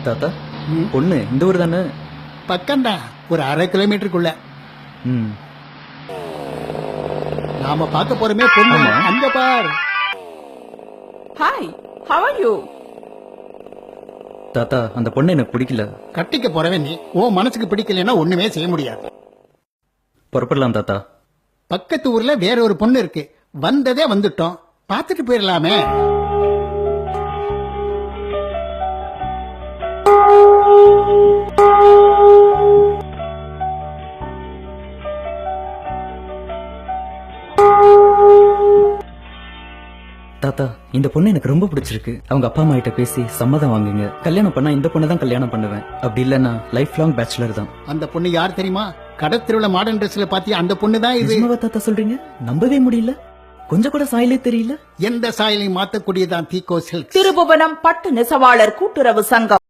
தாத்தா பொண்ணு இந்த ஊர் தானே? பக்கம்தான், ஒரு 1/2 கிலோமீட்டருக்குள்ள. ம். நாம பார்க்க போறோமே பொண்ணு, ஆமா. அங்க பார். Hi, how are you? தாத்தா அந்த பொண்ணு எனக்கு பிடிக்கல. கட்டிக்க போறவன் நீ, உன் மனசுக்கு பிடிக்கலன்னா ஒண்ணுமே செய்ய முடியாது. புறப்படலாம் தாத்தா. பக்கத்து ஊர்ல வேற ஒரு பொண்ணு இருக்கு, வந்ததே வந்துட்டோம், பார்த்துட்டு போயிடலாமே. தாத்தா இந்த பொண்ணு எனக்கு ரொம்ப பிடிச்சிருக்கு. அவங்க அப்பா அம்மா கிட்ட பேசி சம்மதம் வாங்குங்க. கல்யாணம் பண்ணா இந்த பொண்ணு தான் கல்யாணம் பண்ணுவேன். அப்படி இல்லன்னா லைஃப் லாங் பேச்சுலர் தான். அந்த பொண்ணு யார் தெரியுமா? கடத்திருவுல மாடர்ன் ட்ரெஸ்ல பாத்தியா, அந்த பொண்ணு தான் இது. நிஜமாவா தாத்தா சொல்றீங்க? நம்பவே முடியல. கொஞ்சம் கூட சாயலே தெரியல. எந்த சாயலையும் மாத்தக்கூடியதான் தீகோ சில்க்ஸ். திருபுவனம் பட்டு நெசவாளர் கூட்டுறவு சங்கம்.